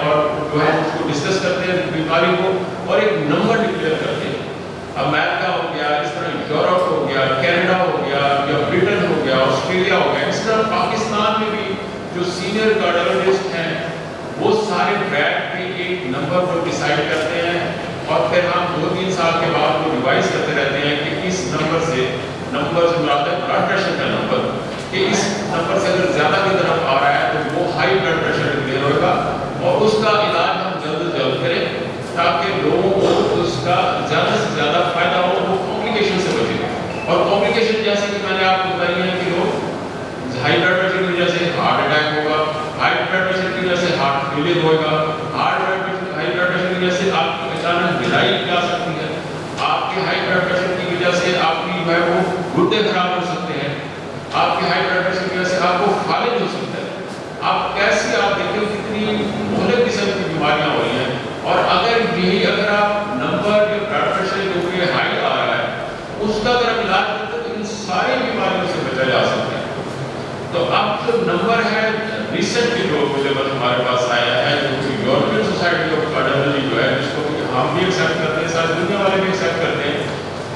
اور جو ہے اس کو ڈسکس کرتے ہیں بیماری کو اور ایک نمبر ڈکلیئر کرتے ہیں. امریکہ ہو گیا, اس طرح یورپ ہو گیا, کینیڈا ہو گیا, یا برٹن ہو گیا, آسٹریلیا ہو گیا, اس طرح پاکستان میں بھی جو سینئر کارڈیولوجسٹ ہیں وہ سارے بیٹھ کے ایک نمبر کو ڈیسائیڈ کرتے ہیں اور پھر ہم 2-3 سال کے بعد وہ ریوائز کرتے رہتے ہیں کہ اس نمبر سے مراد ہے بلڈ پریشر کا نمبر, کہ اس نمبر سے اگر زیادہ کی طرف آ رہا ہے تو وہ ہائی بلڈ پریشر ڈکلیئر ہوگا اور اس کا علاج ہم جلد از جلد کریں تاکہ لوگوں کو اس کا زیادہ سے زیادہ فائدہ ہو, وہ کمپلیکیشن سے بچے. اور کمپلیکیشن جیسے کہ میں نے آپ کو بتائی ہے کہ لوگ ہائی بلڈ پریشر کی وجہ سے ہارٹ اٹیک ہوگا, ہائی بلڈ پریشر کی وجہ سے ہارٹ فیلئر ہوگا, ہائی بلڈ پریشر کی وجہ سے آپ کی اچانک گرائی جا سکتی ہے, آپ کے ہائی بلڈ پریشر کی وجہ سے آپ کی جو ہے وہ گردے خراب ہو سکتے ہیں, آپ کے ہائی بلڈ پریشر کی وجہ سے آپ کو فالج ہو سکتا ہے. آپ کیسی آپ دیکھیں کتنی مختلف قسم کی بیماریاں ہو رہی ہیں. اور اگر آپ نمبر یا بلڈ پریشر جو کہ ہائی آ رہا ہے اس کا اگر آپ علاج کرتے ہیں تو ان ساری بیماریوں سے بچا جا سکتا ہے. تو اب جو نمبر ہے ریسنٹلی جو اویلیبل ہمارے پاس آیا ہے جو کہ یورپین سوسائٹی آف کارڈیولوجی جو ہے جس کو ہم بھی ایکسیپٹ کرتے ہیں, ساری دنیا والے بھی ایکسیپٹ کرتے ہیں,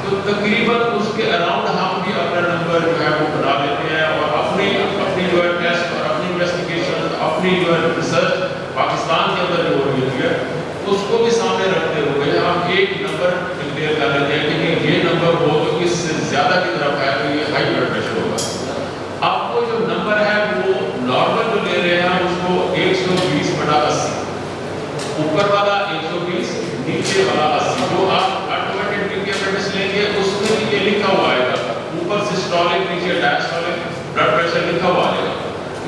تو تقریباً اس کے اراؤنڈ ہم بھی اپنا نمبر جو ہے وہ بنا دیتے ہیں اور اپنی جو ہے ٹیسٹ اور اپنی انویسٹیگیشن اپنی جو ہے ریسرچ پاکستان کے اندر جو ہو رہی ہے اس کو بھی سامنے رکھتے ہوئے ہم ایک نمبر ڈکلیئر کر دیتے ہیں کہ یہ نمبر ہو تو اس سے زیادہ کی طرف ہے تو یہ ہائی بلڈ پریشر ہوگا. آپ کو جو نمبر ہے وہ نارمل جو لے رہے ہیں اس کو 120/80, اوپر والا 120, نیچے والا 80. جو آپ آٹومیٹک ڈی ایپیٹس لیں گے اس میں یہ لکھا ہوا آئے گا, اوپر سسٹولک نیچے ڈائسٹولک بلڈ پریشر لکھا ہوا آئے گا.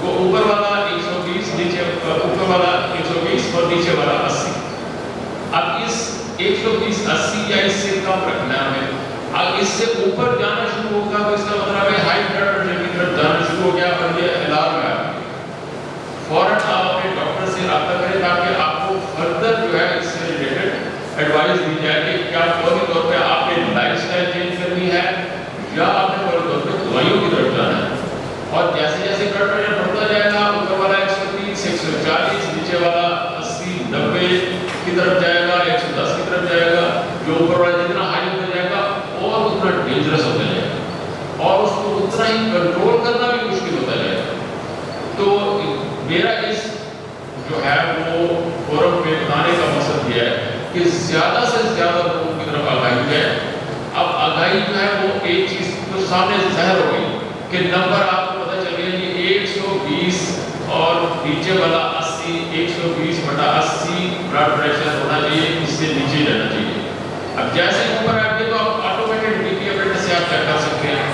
وہ اوپر والا 120, نیچے اوپر والا 120 اور نیچے والا 80. اب اس 120/80 یا اس سے کم رکھنا ہے ہمیں. اب اس سے اوپر جانا شروع ہوگا تو اس کا مطلب ہے ہائی بلڈ پریشر کی طرف جانا شروع ہو گیا اور یہ الارم ہے. فوراً آپ اپنے ڈاکٹر سے رابطہ کریں تاکہ آپ کو فردر جو ہے اس سے ریلیٹڈ ایڈوائز دی جائے کہ کیا فوری طور پہ آپ نے لائف سٹائل چینج کرنی ہے یا آپ نے فوری طور پہ دوائیوں کی طرف جانا ہے. اور جیسے جیسے بلڈ پریشر بڑھتا جائے گا اوپر والا 130, 140, نیچے والا 80, 90 کی طرف جائے گا, 110 کی طرف جائے گا. جو اوپر والا جتنا ہائی ہوتا جائے گا اور اتنا ڈینجرس ہوتا جائے گا اور اس کو اتنا ہی کنٹرول کرنا بھی مشکل ہوتا جائے گا. تو میرا اس جو ہے وہ فورم پہ بتانے کا مقصد یہ ہے کہ زیادہ سے زیادہ لوگوں کی طرف آگاہی جائے. اب آگاہی جو ہے وہ ایک چیز تو سامنے ظاہر ہو گئی کہ نمبر آپ کو پتہ چل گیا یہ 120 اور نیچے والا 80, 120/80 بلڈ پریشر ہونا چاہیے, اس سے نیچے رہنا چاہیے. اب جیسے اوپر آ گئے تو آپ آٹومیٹک ڈی ایپیٹس سے آپ چیک کر سکتے ہیں,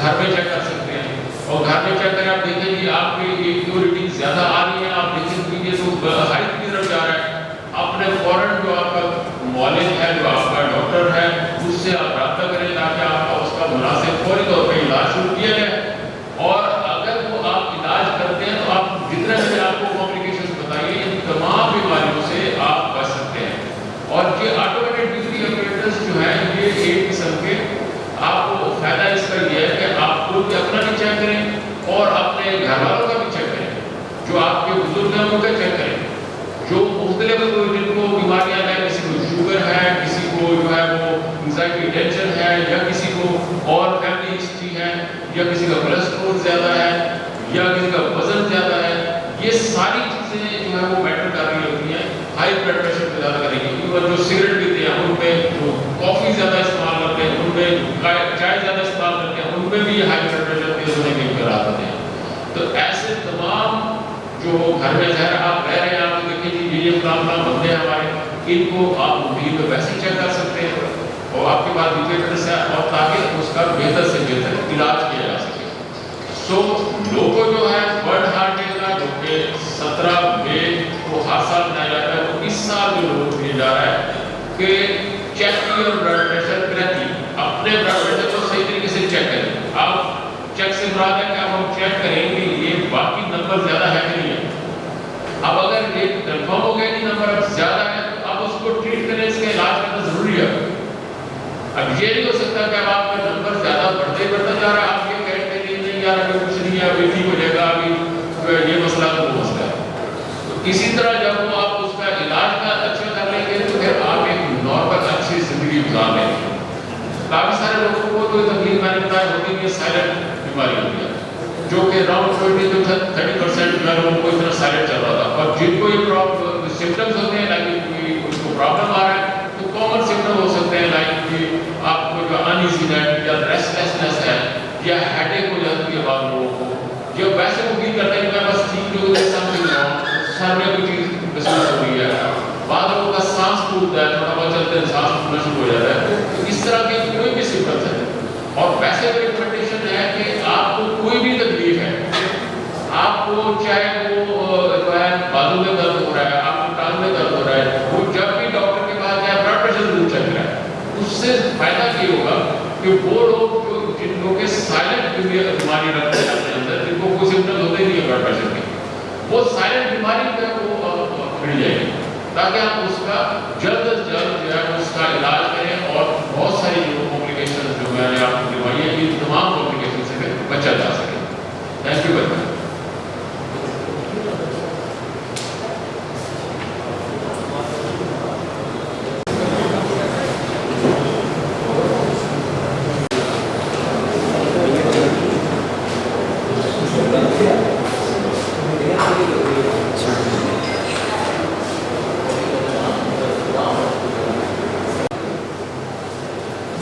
گھر میں چیک کر سکتے ہیں اور گھر میں چیک کریں آپ دیکھیں کہ آپ کی ایک جو ریڈنگ زیادہ آ رہی ہے آپ دیکھیں کہ یہ تو ہائی کی طرف جا رہا ہے. آپ نے فوراً جو آپ کا معالج ہے جو آپ کا ڈاکٹر ہے اس سے آپ رابطہ کریں تاکہ آپ کا اس کا مناسب فوری طور پہ علاج شروع کیا جائے. اور اگر وہ آپ علاج کرتے ہیں تو آپ جتنے سے آپ کو کمپلیکیشن بتائیے ان تمام بیماریوں سے آپ بچ سکتے ہیں. اور یہ آٹومیٹک ڈی ایپیٹس جو ہیں یہ ایک قسم کے آپ کو فائدہ اس کا یہ ہے کہ آپ خود اپنا بھی چیک کریں اور اپنے گھر والوں کا بھی چیک کریں, جو آپ کے بزرگ ہیں ان کا چیک کریں, جو مختلف جن کو بیماریاں ہیں, کسی کو شوگر ہے, کسی کو جو ہے وہ انزائٹی ٹینشن ہے, یا کسی کو اور فیملی ہسٹری ہے, یا کسی کا کولیسٹرول زیادہ ہے, یا کسی کا وزن زیادہ ہے. یہ ساری چیزیں جو ہے وہ میٹر کر رہی ہوتی ہیں. ہائی بلڈ پریشر پہ زیادہ کریں گی اور جو سگریٹ پیتے ہیں ان میں, جو کافی زیادہ استعمال کرتے ہیں ان میں, چائے زیادہ استعمال کرتے ہیں ان میں بھی ہائی بلڈ پریشر تیز ہونے کے امکانات ہوتے ہیں. تو ایسے تمام جو گھر میں ظاہر آپ رہ رہے ہیں آپ کو دیکھیں کہ یہ فلاں بندے ہیں ہمارے, ان کو آپ مبین پہ ویسے چیک کر سکتے ہیں اور آپ کے پاس ڈیٹیلس ہے اور تاکہ اس کا بہتر سے بہتر علاج کیا جا سکے. سو لوگو جو ہے ورلڈ ہارٹ ڈے کا جو کہ 17 مئی کو ہر سال منایا جاتا ہے, وہ اس سال جو لوگوں کو دیا جا رہا ہے کہ چیک کیئر بلڈ پریشر کرتی, اپنے بلڈ پریشر کو صحیح طریقے سے چیک کریں. آپ چیک سے مراد ہے کہ ہم چیک کریں کہ یہ باقی نمبر زیادہ ہے کہ نہیں ہے. اب اگر یہ کنفرم ہو گیا کہ نمبر اب زیادہ ہے تو اب اس کو ٹریٹ کریں, اس کا علاج کرنا ضروری ہے. اب یہ نہیں ہو سکتا کہ اب آپ کا نمبر زیادہ بڑھتا جا رہا ہے, آپ یہ کہتے ہیں نہیں یار ابھی کچھ نہیں ہے, ابھی ٹھیک ہو جائے گا, ابھی یہ مسئلہ تو وہ مسئلہ ہے. تو اسی طرح جب وہ آپ اس کا علاج کا اچھا کر لیں گے تو پھر آپ ایک نارمل اچھی زندگی گزار لیں گے. کافی سارے لوگوں کو تو تکلیف میں نے بتایا ہوتی ہے سائلنٹ بیماری ہوتی ہے جو کہ اراؤنڈ 20-30% جو ہے لوگوں کو اتنا سائلنٹ چل رہا تھا. اور جن کو یہ سمٹمس ہوتے ہیں لائک اس کو پرابلم آ رہا ہے تو کامن سمٹم ہو سکتے ہیں لائک آپ کو جو انایزینس یا ریسٹلیسنس ہے یا ہیڈ ایک ہو جاتی ہے بعض لوگوں کو جو ویسے وہ فیل کرتے ہیں کہ میں بس ٹھیک جو سر میں کوئی چیز محسوس ہو رہی ہے. بعض لوگوں کا سانس پھولتا ہے تھوڑا بہت چلتے ہیں سانس پھولنا شروع ہو جاتا ہے. تو اس طرح کے کوئی بھی سمٹمس ہے اور ویسے ریکمنڈیشن ہے کہ آپ کو کوئی بھی تکلیف ہے آپ کو چاہے وہ جو ہے بازو میں درد ہو رہا ہے آپ کو ٹانگ میں درد ہو رہا ہے وہ جب بھی ڈاکٹر کے پاس جائے بلڈ پریشر ضرور چیک کرائے. اس سے فائدہ یہ ہوگا کہ وہ لوگ جن لوگوں کے سائلنٹ بیماری رکھتے ہیں اپنے اندر جن کو کوئی سمٹمس ہوتے نہیں ہے بلڈ پریشر کے وہ سائلنٹ بیماری جو ہے وہ چھڑ جائے گی تاکہ آپ اس کا جلد از جلد جو ہے اس کا علاج کریں اور بہت ساری جو کمپلیکیشن جو میں نے آپ کو دکھائی ہے ان تمام کمپلیکیشن سے بچا جا سکے. Thank you very much.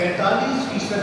45%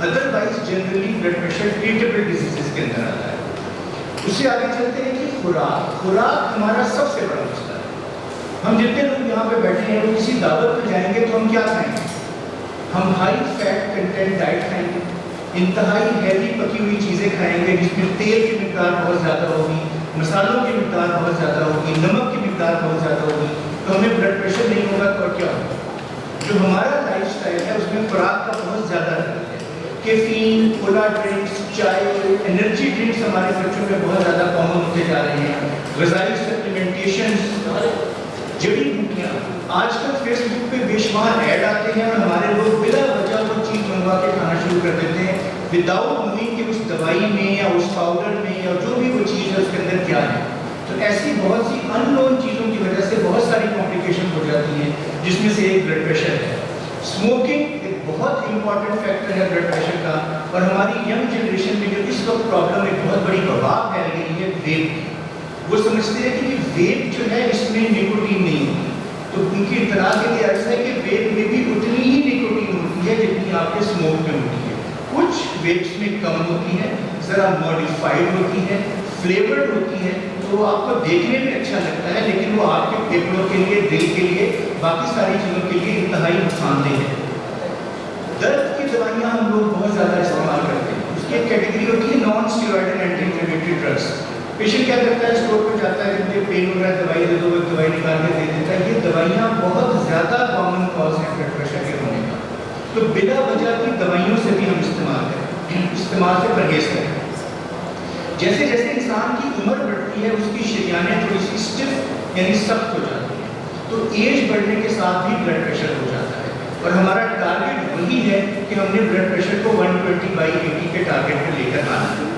otherwise generally blood pressure treatable disease کے اندر آتا ہے. اس سے آگے چلتے ہیں کہ خوراک ہمارا سب سے بڑا مسئلہ ہے. ہم جتنے لوگ یہاں پہ بیٹھے ہیں وہ کسی دعوت پہ جائیں گے تو ہم کیا کھائیں گے؟ ہم ہائی فیٹ کنٹینٹ ڈائٹ کھائیں گے, انتہائی ہیوی پکی ہوئی چیزیں کھائیں گے جس میں تیل کی مقدار بہت زیادہ ہوگی, مسالوں کی مقدار بہت زیادہ ہوگی, نمک کی مقدار بہت زیادہ ہوگی, تو ہمیں بلڈ پریشر نہیں ہوگا تو اور کیا ہوگا؟ جو ہمارا لائف سٹائل ہے اس میں خوراک کا بہت زیادہ رول ہے. کیفین, کولا ڈرنکس, چائے, انرجی ڈرنکس ہمارے بچوں میں بہت زیادہ کامن ہوتے جا رہے ہیں. غذائی سپلیمنٹیشنز, جڑی بوٹیاں, آج کل فیس بک پہ بے شمار ایڈ آتے ہیں اور ہمارے لوگ بلا وجہ وہ چیز منگوا کے کھانا شروع کر دیتے ہیں وداؤٹ نوئنگ کہ اس دوائی میں یا اس پاؤڈر میں یا جو بھی وہ چیز ہے اس کے اندر کیا ہے. تو ایسی بہت سی ان نون چیزوں کی وجہ سے بہت ساری کمپلیکیشن ہو جاتی ہیں جس میں سے ایک بلڈ پریشر ہے. اسموکنگ ایک بہت امپورٹنٹ فیکٹر ہے بلڈ پریشر کا, اور ہماری ینگ جنریشن میں جو اس وقت پرابلم ایک بہت بڑی وبا پھیل گئی ہے ویپ کی. وہ سمجھتے ہیں کہ ویپ جو ہے اس میں نیکوٹین نہیں ہوتی, تو ان کی اطلاع کے لیے عرض ہے کہ ویپ میں بھی اتنی ہی نیکوٹین ہوتی ہے جتنی آپ کے اسموک میں ہوتی ہے. کچھ ویپس میں کم ہوتی ہے, ذرا ماڈیفائڈ ہوتی ہے, فلیورڈ ہوتی ہے, تو وہ آپ کو دیکھنے میں اچھا لگتا ہے لیکن وہ آپ کے پھیپھڑوں کے لیے, دل کے لیے, باقی ساری چیزوں کے لیے انتہائی نقصان دہ ہے. درد کی دوائیاں ہم لوگ بہت زیادہ استعمال کرتے ہیں. اس کی ایک کیٹیگری ہوتی ہے non steroidal anti inflammatory drugs. Patient کیا کرتا ہے, اسٹور پہ جاتا ہے, جب پین ہو رہا ہے دوائی دے دو, ایک دوائی نکال کے دے دیتا ہے. یہ دوائیاں بہت زیادہ کامن کاز ہے بلڈ پریشر کے ہونے کا. تو بلا وجہ کی دوائیوں سے بھی ہم استعمال سے پرہیز کریں. جیسے جیسے انسان کی عمر بڑھتی ہے اس کی شریانیں تھوڑی سی اسٹف یعنی سخت ہو جاتی ہیں, تو ایج بڑھنے کے ساتھ بھی بلڈ پریشر ہو جاتا ہے. اور ہمارا ٹارگیٹ وہی ہے کہ ہم نے بلڈ پریشر کو 120/80 کے ٹارگیٹ پہ لے کر آنا ہے.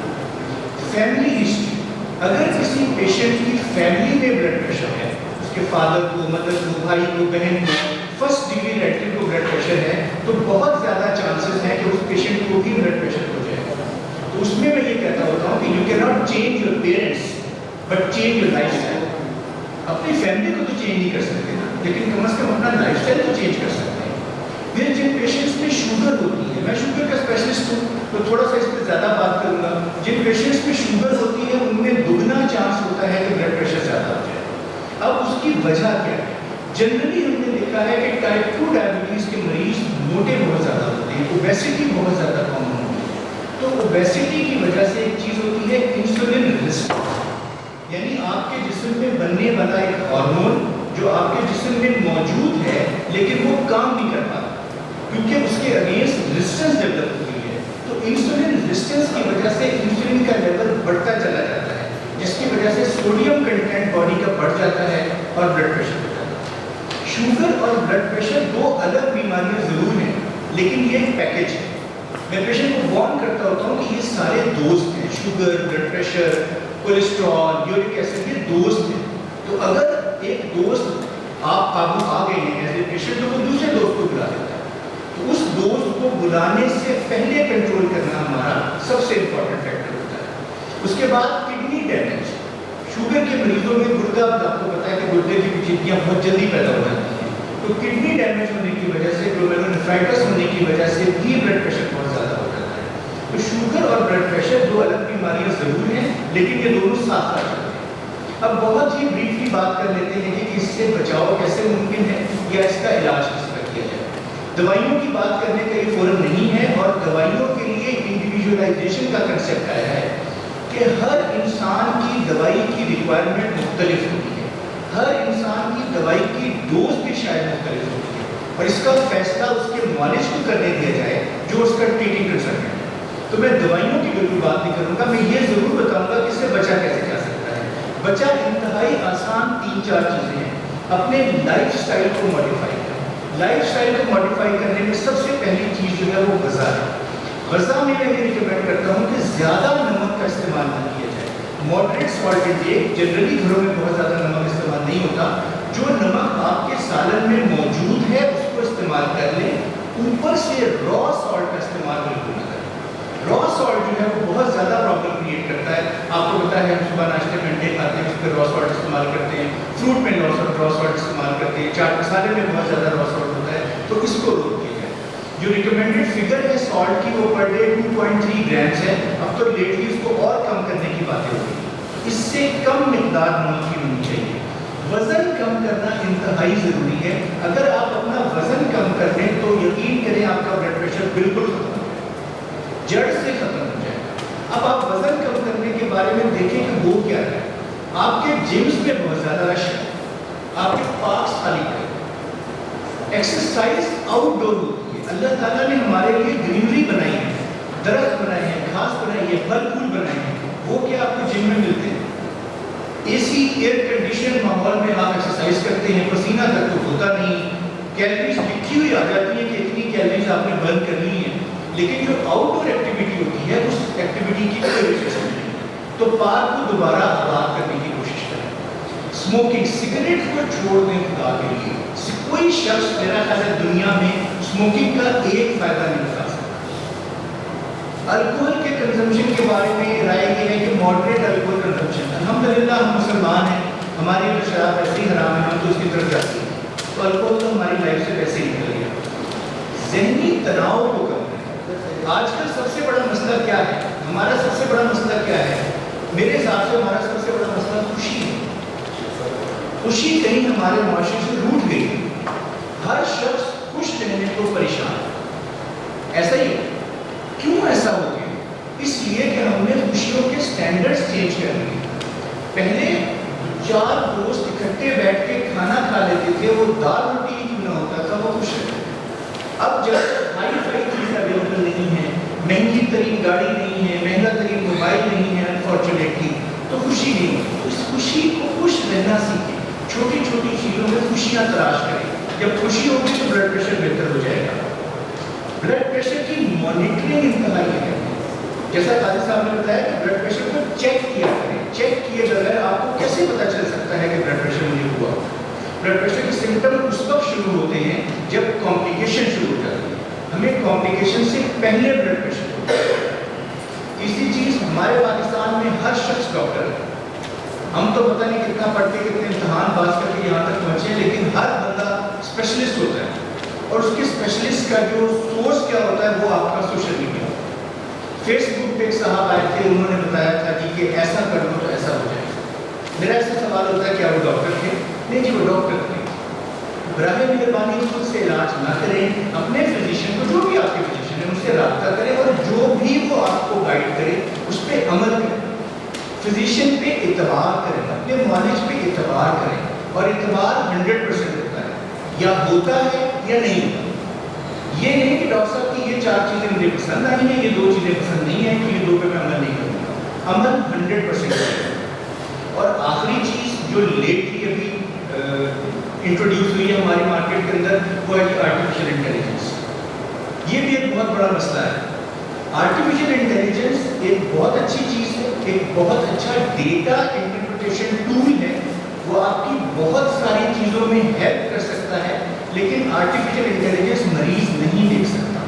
فیملی ہسٹری, اگر کسی پیشنٹ کی فیملی میں بلڈ پریشر ہے, اس کے فادر کو, مدر کو, بھائی کو, بہن کو, فرسٹ ڈگری ریلیٹیو کو بلڈ پریشر ہے, تو بہت زیادہ چانسز ہیں کہ اس پیشنٹ کو بھی بلڈ پریشر ہو جائے. تو اس میں یہ کہتا ہوتا ہوں کہ you can not change your parents but change your life style. اپنی فیملی کو تو چینج نہیں کر سکتے نا, لیکن کم از کم اپنا لائف اسٹائل تو چینج کر سکتے ہیں. پھر جن پیشنٹس میں شوگر ہوتی ہے, میں شوگر کا اسپیشلسٹ ہوں تو تھوڑا سا اس پہ زیادہ بات کروں گا. جن پیشنٹس میں شوگر ہوتی ہے ان میں دگنا چانس ہوتا ہے کہ بلڈ پریشر زیادہ ہو جائے. اب اس کی وجہ کیا ہے؟ جنرلی ہم نے دیکھا ہے کہ ٹائپ 2 ڈائبٹیز کے مریض موٹے بہت زیادہ ہوتے ہیں, اوبیسٹی بہت زیادہ کامن ہوتی ہے. تو اوبیسٹی کی وجہ سے ایک چیز ہوتی ہے انسولین ریزسٹنس, یعنی آپ کے جسم میں بننے والا ایک ہارمون جو آپ کے جسم میں موجود ہے لیکن وہ کام نہیں کر پاتا کیونکہ اس کے اگینسٹ ریزسٹنس ڈیولپ ہوئی ہے. تو انسولین ریزسٹنس کی وجہ سے انسولین کا لیول بڑھتا چلا جاتا ہے, جس کی وجہ سے سوڈیم کنٹینٹ باڈی کا بڑھ جاتا ہے اور بلڈ پریشر ہو جاتا ہے. شوگر اور بلڈ پریشر دو الگ بیماریاں ضرور ہیں لیکن یہ ایک پیکج ہے. میں پیشنٹ کو وارن کرتا ہوتا ہوں کہ یہ سارے دوست ہیں, sugar, blood pressure, cholesterol, uric acid, یہ دوست ہیں. تو اگر ایک دوست آپ قابو آ گئے ہیں ایز اے پیشنٹ تو وہ دوسرے دوست کو بلا دیتا ہے. تو اس دوست کو بلانے سے پہلے کنٹرول کرنا ہمارا سب سے امپورٹنٹ فیکٹر ہوتا ہے. اس کے بعد کڈنی ڈیمیج. شوگر کے مریضوں میں گردہ, آپ کو پتا ہے کہ گردے کی پیچیدگیاں بہت جلدی پیدا ہو جاتی ہیں, تو کڈنی ڈیمیج ہونے کی وجہ سے, گلومیرولونیفرائٹس ہونے کی وجہ سے بھی بلڈ پریشر بہت زیادہ ہو جاتا ہے. تو شوگر اور بلڈ پریشر دو الگ بیماریاں ضرور ہیں لیکن یہ دونوں ساتھ ساتھ چلتے ہیں. اب بہت ہی بریفلی بات کر لیتے ہیں کہ اس سے بچاؤ کیسے ممکن ہے یا اس کا علاج کس طرح کیا جائے. دوائیوں کی بات کرنے کا یہ فورم نہیں ہے, اور دوائیوں کے لیے انڈیویجولائزیشن کا کنسیپٹ آیا ہے کہ ہر انسان کی دوائی کی ریکوائرمنٹ مختلف ہوتی ہے, ہر انسان کی دوائی کی ڈوز بھی شاید مختلف ہوتی ہے, اور اس کا فیصلہ اس کے معالج کو کرنے دیا جائے جو اس کا ٹریٹنگ کنسلٹنٹ ہے. تو میں دوائیوں کی بالکل بات نہیں کروں گا, میں یہ ضرور بتاؤں گا کہ اس سے بچا کیسے جا سکتا ہے. بچا انتہائی آسان 3-4 چیزیں ہیں. اپنے لائف اسٹائل کو ماڈیفائی کریں. لائف اسٹائل کو ماڈیفائی کرنے میں سب سے پہلی چیز جو ہے وہ غذا ہے. غذا میں یہ ریکمینڈ کرتا ہوں کہ زیادہ نمک کا استعمال نہ کیا جائے. ماڈریٹ سالٹ انٹیک, جنرلی گھروں میں بہت زیادہ نمک استعمال نہیں ہوتا. جو نمک آپ کے سالن میں موجود ہے اس کو استعمال کر لیں. اوپر سے را سالٹ کا استعمال بالکل نہ کریں. را سالٹ جو ہے وہ بہت زیادہ پرابلم کریٹ کرتا ہے. آپ کو پتا ہے ہم صبح ناشتے میں انڈے کھاتے ہیں, اس پہ را سالٹ استعمال کرتے ہیں, فروٹ میں را سالٹ استعمال کرتے ہیں, چاٹ مسالے میں بہت زیادہ را سالٹ ہوتا ہے, تو اس کو روک دیا جائے. جو ریکمینڈیڈ فگر ہے سالٹ کی وہ پر ڈے 2.3 گرامز ہے. اب تو لیٹلی اس کو اور کم کرنے کی باتیں ہو رہی ہیں. اس سے کم مقدار نمک کی ہونی چاہیے. وزن کم کرنا انتہائی ضروری ہے. اگر آپ اپنا وزن کم کر لیں تو یقین کریں آپ کا بلڈ پریشر بالکل ختم ہو جائے گا, جڑ سے ختم ہو جائے گا. اب آپ وزن کم کرنے کے بارے میں دیکھیں کہ وہ کیا ہے. آپ کے جمز میں بہت زیادہ رش ہے, آپ کے پارکس خالی کریں. ایکسرسائز آؤٹ ڈور ہوتی ہے. اللہ تعالیٰ نے ہمارے لیے گرینری بنائی ہے, درخت بنائے ہیں, گھاس بنائی ہے, پھل پھول بنائے ہیں. وہ کیا آپ کو جم میں ملتے ہیں؟ اے سی ایئر کنڈیشن ماحول میں آپ ایکسرسائز کرتے ہیں, پسینہ تک تو ہوتا نہیں, کیلریز لکھی ہوئی آ جاتی ہیں کہ اتنی کیلریز آپ نے برن کرنی ہے. لیکن جو آؤٹ ڈور ایکٹیویٹی ہوتی ہے اس ایکٹیویٹی کی کوئی وجہ نہیں. تو پارک کو دوبارہ آباد کرنے کی کوشش کریں. اسموکنگ, سگریٹ کو چھوڑ دیں خدا کے لیے. کوئی شخص میرا خیال ہے دنیا میں اسموکنگ کا ایک فائدہ نہیں بتا سکتا. الکوہل کے کنزمپشن کے بارے میں رائے یہ ہے کہ ماڈریٹ الکوہل کنزمپشن. الحمدللہ ہم مسلمان ہیں, ہماری تو شراب ایسے ہی حرام ہے, ہم تو اس کی طرف جاتے ہیں, تو الکوہل تو ہماری لائف سے ویسے ہی نکل گیا. ذہنی تناؤ کو کم کریں. آج کل سب سے بڑا مسئلہ کیا ہے؟ ہمارا سب سے بڑا مسئلہ کیا ہے؟ میرے حساب سے ہمارا سب سے بڑا مسئلہ خوشی ہے. خوشی کہیں ہمارے معاشرے سے روٹ گئی. ہر شخص خوش رہنے کو پریشان ہے. ایسا ہی ہے. کیوں ایسا ہو گیا؟ اس لیے کہ ہم نے خوشیوں کے سٹینڈرڈز چینج کر دیے. پہلے 4 دوست اکٹھے بیٹھ کے کھانا کھا لیتے تھے, وہ دال روٹی ہی کیوں نہ ہوتا تھا, وہ خوش رہتے. اب جب ہائی فائی چیزیں اویلیبل نہیں ہیں, مہنگی ترین گاڑی نہیں ہے, مہنگا ترین موبائل نہیں ہے, انفارچونیٹلی, تو خوشی نہیں ہے. اس خوشی کو خوش رہنا سیکھیں. چھوٹی چھوٹی چیزوں میں خوشیاں تلاش کریں. جب خوشی ہوگی تو بلڈ پریشر بہتر ہو جائے گا. بلڈ پریشر کی مانیٹرنگ انتہائی ہے. جیسا قاضی صاحب نے بتایا کہ بلڈ پریشر کو چیک کیا کریں. چیک کیے بغیر آپ کو کیسے پتہ چل سکتا ہے کہ بلڈ پریشر مجھے ہوا؟ بلڈ پریشر کے سمٹم اس وقت شروع ہوتے ہیں جب کمپلیکیشن شروع ہو جاتی ہے. ہمیں کمپلیکیشن سے پہلے بلڈ پریشر ہوتا ہے. تیسری چیز, ہمارے پاکستان میں ہر شخص ڈاکٹر ہے. ہم تو پتہ نہیں کتنا پڑھ کے کتنے امتحان پاس کر کے یہاں تک پہنچے, لیکن ہر بندہ اسپیشلسٹ ہوتا ہے. اور اس کے اسپیشلسٹ کا جو سورس کیا ہوتا ہے وہ آپ کا سوشل میڈیا. فیس بک پہ ایک صاحب آئے تھے, انہوں نے بتایا تھا کہ ایسا کر لو تو ایسا ہو جائے. میرا ایسا سوال ہوتا ہے کیا وہ ڈاکٹر تھے؟ نہیں جی, وہ ڈاکٹر تھے. براہ مہربانی خود سے علاج نہ کریں. اپنے فزیشین کو, جو بھی آپ کے فزیشین ہیں, ان سے رابطہ کریں اور جو بھی وہ آپ کو گائیڈ کرے اس پہ عمل کریں. فزیشین پہ اعتبار کریں, اپنے معالج پہ اعتبار کریں. اور اعتبار 100% ہوتا ہے, یا ہوتا ہے یا نہیں ہوتا. یہ نہیں کہ ڈاکٹر صاحب کی یہ 4 چیزیں مجھے پسند آئی ہیں, یہ 2 چیزیں پسند نہیں ہیں, تو یہ 2 پہ میں عمل نہیں کروں گا. عمل 100% کریں. اور آخری چیز جو لیٹلی ابھی انٹروڈیوس ہوئی ہے ہماری مارکیٹ کے اندر, وہ ہے آرٹیفیشیل انٹیلیجنس. یہ بھی ایک بہت بڑا مسئلہ ہے. آرٹیفیشیل انٹیلیجنس ایک بہت اچھی چیز ہے, ایک بہت اچھا ڈیٹا انٹرپریٹیشن ٹول ہے. وہ آپ کی بہت ساری چیزوں میں ہیلپ کر سکتا ہے, لیکن آرٹیفیشیل انٹیلیجنس مریض نہیں دیکھ سکتا.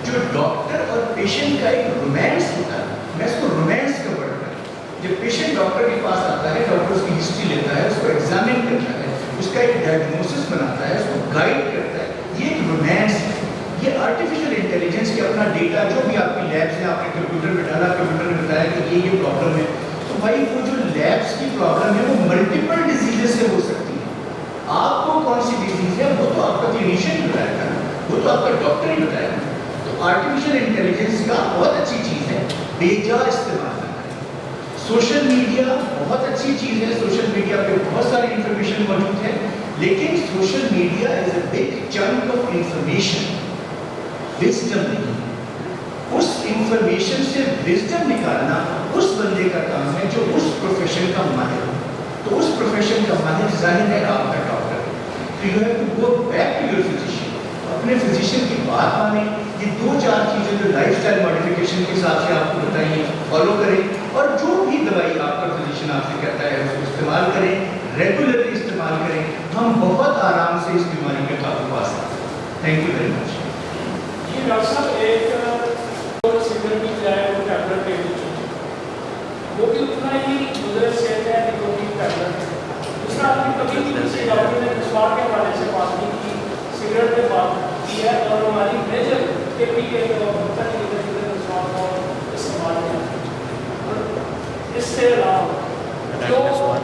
جو ڈاکٹر اور پیشنٹ کا ایک رومانس ہوتا ہے, میں اس کو رومانس کا ورڈ کرتا ہوں. جب پیشنٹ ڈاکٹر کے پاس آتا ہے, ڈاکٹر اس کی ہسٹری لیتا ہے, اس کو ایگزامن کرتا ہے, اس کا ایک ڈائگنوسس بناتا ہے, اس کو گائیڈ کرتا ہے, یہ ایک رومانس ہے. یہ آرٹیفیشیل انٹیلیجنس کے اپنا ڈیٹا جو بھی آپ کی لیب سے آپ نے کمپیوٹر میں ڈالا, کمپیوٹر نے بتایا کہ یہ پرابلم ہے, تو بھائی وہ جو لیبس کی پرابلم ہے وہ ملٹیپل ڈیزیزز سے ہو سکتی ہے. آپ کو کون سی ڈیزیز ہے وہ تو آپ کا کلینیشین بتائے گا, وہ تو آپ کا ڈاکٹر ہی بتائے گا. تو آرٹیفیشیل انٹیلیجنس کا بہت اچھی چیز ہے, بیجا استعمال نہ کریں. سوشل میڈیا بہت اچھی چیز ہے, سوشل میڈیا پہ بہت ساری انفارمیشن موجود ہے, لیکن social media is a big chunk of information, wisdom نہیں. اس انفارمیشن سے وزڈم نکالنا اس بندے کا کام ہے جو اس پروفیشن کا ماہر ہو. تو اس پروفیشن کا ماہر ظاہر ہے آپ کا ڈاکٹر. تو you have to go back to your physician, اپنے فزیشین کی بات مانیں. یہ 2-4 چیزیں جو لائف اسٹائل ماڈیفکیشن کے حساب سے آپ کو بتائی ہیں فالو کریں, اور جو بھی دوائی آپ کا فزیشین آپ سے کہتا ہے اس کو استعمال کریں, ریگولرلی استعمال کریں. ہم بہت آرام سے اس بیماری پہ قابو پا سکتے ہیں. Thank you very much. جی ڈاکٹر صاحب, ایک سگریٹ کی جائے وہ ٹیبلٹ لے لیجیے, وہ بھی اتنا ہی مضر صحت ہے جو کہ ٹیبلٹ. دوسرا آپ نے کبھی بھی کسی ڈاکٹر نے مسواک کے حوالے سے بات نہیں کی, سگریٹ پہ بات کی ہے, اور ہماری میجر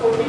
40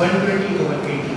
120/80।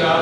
4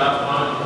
4, 5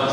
10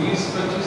20-25